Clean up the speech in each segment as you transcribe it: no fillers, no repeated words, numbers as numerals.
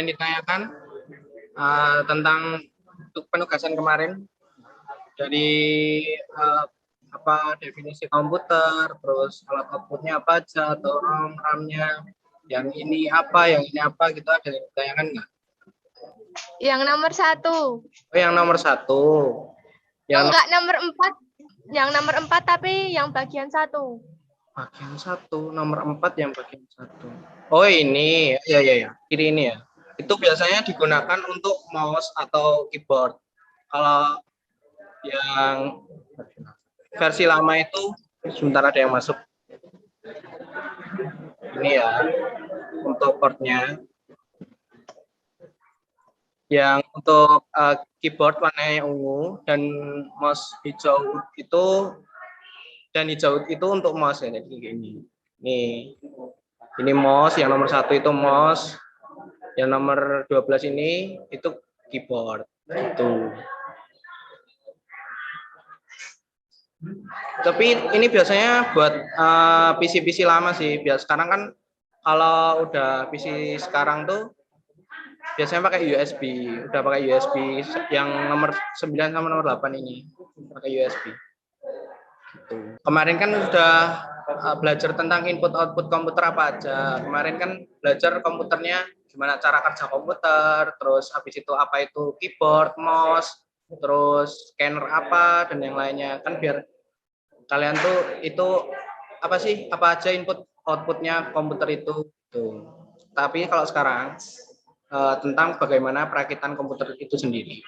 Yang ditanyakan tentang penugasan kemarin dari apa definisi komputer, terus alat outputnya apa aja, atau ROM, RAM-nya, yang ini apa, gitu ada yang ditanyakan nggak? Yang nomor 1. Oh, yang nomor 1. Enggak, nomor 4. Yang nomor 4 tapi yang bagian 1. Bagian 1, nomor 4 yang bagian 1. Oh ini, ya, kiri ini ya. Itu biasanya digunakan untuk mouse atau keyboard. Kalau yang versi lama itu, sebentar ada yang masuk. Ini ya, untuk portnya. Yang untuk keyboard warnanya ungu dan mouse hijau itu, dan hijau itu untuk mouse ya, jadi ini. Ini mouse, yang nomor 1 itu mouse, yang nomor 12 ini itu keyboard. Itu. Tapi ini biasanya buat PC-PC lama sih. Biasa sekarang kan kalau udah PC sekarang tuh biasanya pakai USB, udah pakai USB yang nomor 9 sama nomor 8 ini pakai USB. Gitu. Kemarin kan sudah belajar tentang input output komputer apa aja. Kemarin kan belajar komputernya gimana cara kerja komputer, terus habis itu apa itu keyboard, mouse, terus scanner apa dan yang lainnya. Kan biar kalian tuh itu apa sih, apa aja input outputnya komputer itu. Tuh. Tapi kalau sekarang tentang bagaimana perakitan komputer itu sendiri.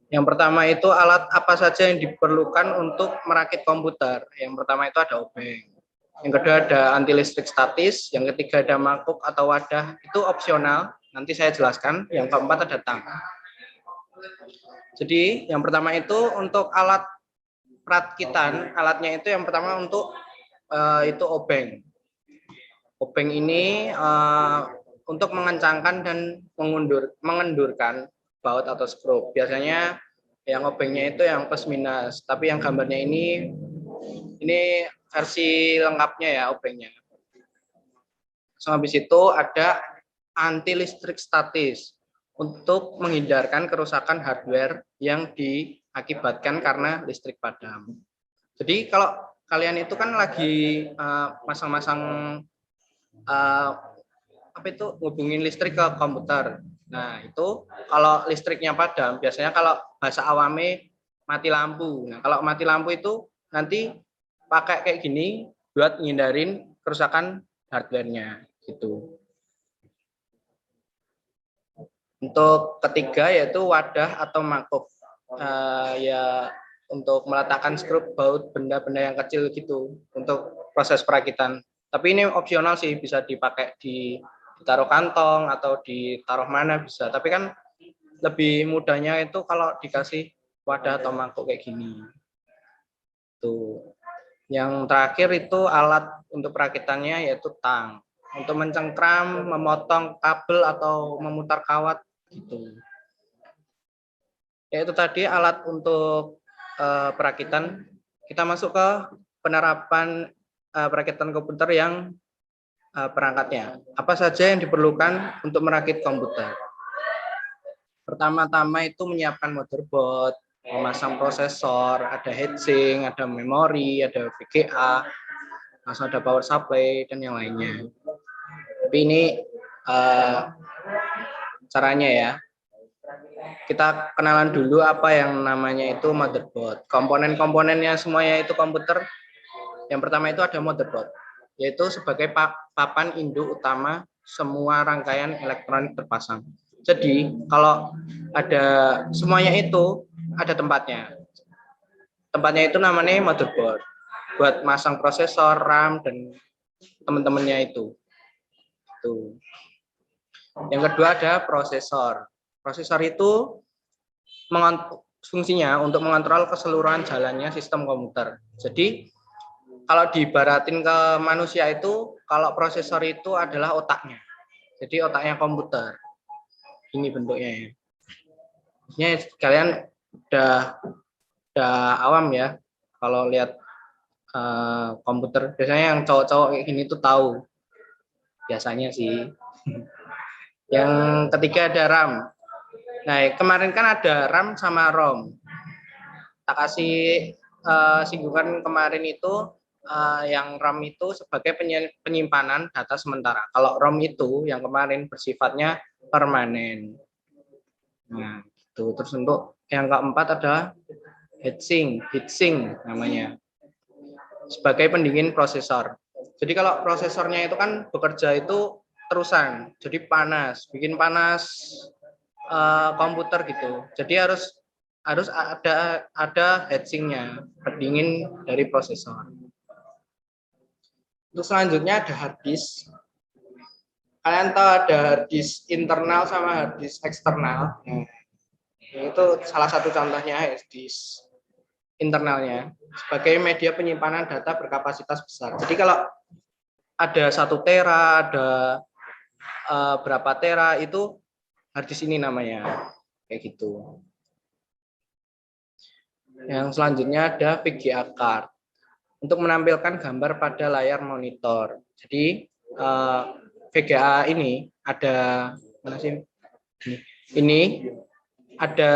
Yang pertama itu alat apa saja yang diperlukan untuk merakit komputer. Yang pertama itu ada obeng. Yang kedua ada anti listrik statis. Yang ketiga ada mangkuk atau wadah. Itu opsional. Nanti saya jelaskan. Yang keempat ada tang. Jadi yang pertama itu untuk alat perakitan. Alatnya itu yang pertama untuk itu obeng. Obeng ini untuk mengencangkan dan mengendurkan baut atau skrup. Biasanya yang obengnya itu yang plus minus, tapi yang gambarnya ini versi lengkapnya ya obengnya. So, habis itu ada anti listrik statis untuk menghindarkan kerusakan hardware yang diakibatkan karena listrik padam. Jadi kalau kalian itu kan lagi masang-masang apa itu ngubungin listrik ke komputer. Nah, itu kalau listriknya padam, biasanya kalau bahasa awame mati lampu. Nah, kalau mati lampu itu nanti pakai kayak gini buat ngindarin kerusakan hardware-nya gitu. Untuk ketiga yaitu wadah atau mangkuk. Ya untuk meletakkan skrup, baut, benda-benda yang kecil gitu untuk proses perakitan. Tapi ini opsional sih, bisa dipakai ditaruh kantong atau ditaruh mana bisa. Tapi kan lebih mudahnya itu kalau dikasih wadah atau mangkuk kayak gini. Tuh. Yang terakhir itu alat untuk perakitannya yaitu tang. Untuk mencengkram, memotong kabel atau memutar kawat gitu. Yaitu tadi alat untuk perakitan. Kita masuk ke penerapan perakitan komputer yang perangkatnya. Apa saja yang diperlukan untuk merakit komputer? Pertama-tama itu menyiapkan motherboard, memasang prosesor, ada heatsink, ada memori, ada VGA, langsung ada power supply dan yang lainnya. Tapi ini caranya ya. Kita kenalan dulu apa yang namanya itu motherboard. Komponen-komponennya semuanya itu komputer. Yang pertama itu ada motherboard, yaitu sebagai papan induk utama semua rangkaian elektronik terpasang. Jadi kalau ada semuanya itu ada tempatnya. Tempatnya itu namanya motherboard. Buat masang prosesor, RAM dan teman-temannya itu. Tuh. Yang kedua ada prosesor. Prosesor itu fungsinya untuk mengontrol keseluruhan jalannya sistem komputer. Jadi kalau diibaratin ke manusia itu, kalau prosesor itu adalah otaknya. Jadi otaknya komputer. Ini bentuknya ya. Maksudnya kalian udah awam ya kalau lihat komputer. Biasanya yang cowok-cowok kayak gini tuh tahu. biasanya sih. Yang ketiga ada RAM. Nah, kemarin kan ada RAM sama ROM. Tak kasih singgungan kemarin itu, yang RAM itu sebagai penyimpanan data sementara. Kalau ROM itu yang kemarin bersifatnya permanen. Nah, itu terus untuk yang keempat adalah heatsink namanya, sebagai pendingin prosesor. Jadi kalau prosesornya itu kan bekerja itu terusan, jadi panas, bikin panas komputer gitu. Jadi harus ada heatsinknya, pendingin dari prosesor. Untuk selanjutnya ada hard disk. Kalian tahu ada hard disk internal sama hard disk eksternal. Itu salah satu contohnya hard disk internalnya sebagai media penyimpanan data berkapasitas besar. Jadi kalau ada 1 tera, ada berapa tera, itu hard disk ini namanya, kayak gitu. Yang selanjutnya ada VGA card untuk menampilkan gambar pada layar monitor. Jadi VGA ini ada mana sih? Ini ada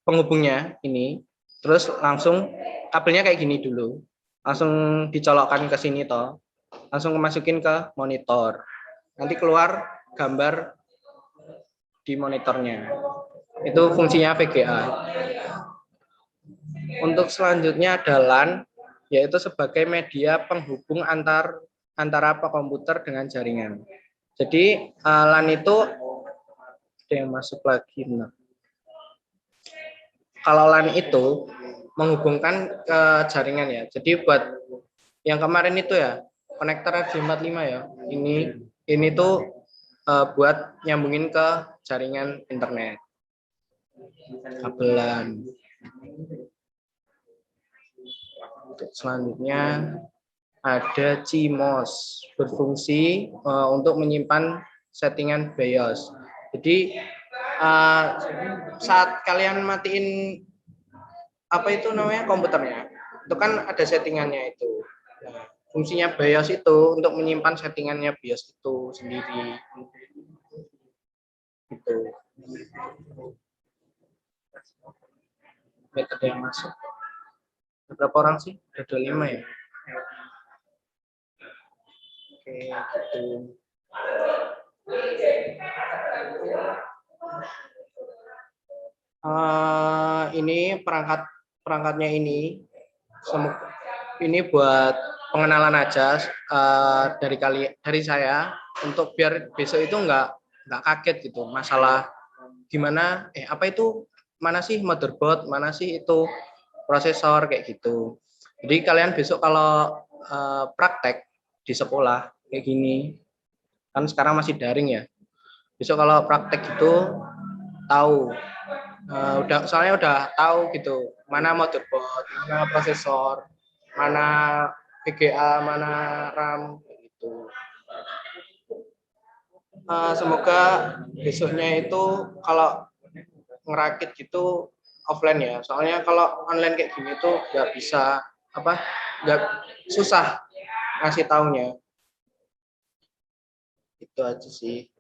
penghubungnya ini. Terus langsung kabelnya kayak gini dulu. Langsung dicolokkan ke sini toh. Langsung masukin ke monitor. Nanti keluar gambar di monitornya. Itu fungsinya VGA. Untuk selanjutnya ada LAN, yaitu sebagai media penghubung antara komputer dengan jaringan. Jadi LAN itu ada yang masuk lagi. Nah. Kalau LAN itu menghubungkan ke jaringan ya. Jadi buat yang kemarin itu ya, konektor RJ45 ya. Ini tuh buat nyambungin ke jaringan internet. Kabelan. Selanjutnya ada CMOS, berfungsi untuk menyimpan settingan BIOS. Jadi saat kalian matiin apa itu namanya komputernya, itu kan ada settingannya itu. Nah, fungsinya BIOS itu untuk menyimpan settingannya BIOS itu sendiri. Gitu. Metode yang masuk. Berapa orang sih? Ada 5 ya? Oke, gitu. Ini perangkatnya ini buat pengenalan aja dari saya, untuk biar besok itu nggak kaget gitu masalah gimana apa itu, mana sih motherboard, mana sih itu prosesor, kayak gitu. Jadi kalian besok kalau praktek di sekolah kayak gini, kan sekarang masih daring ya, besok kalau praktek gitu tahu, soalnya udah tahu gitu mana motherboard, mana prosesor, mana VGA, mana RAM gitu. Semoga besoknya itu kalau ngerakit gitu offline ya, soalnya kalau online kayak gini tuh nggak bisa nggak, susah ngasih taunya. Itu aja sih.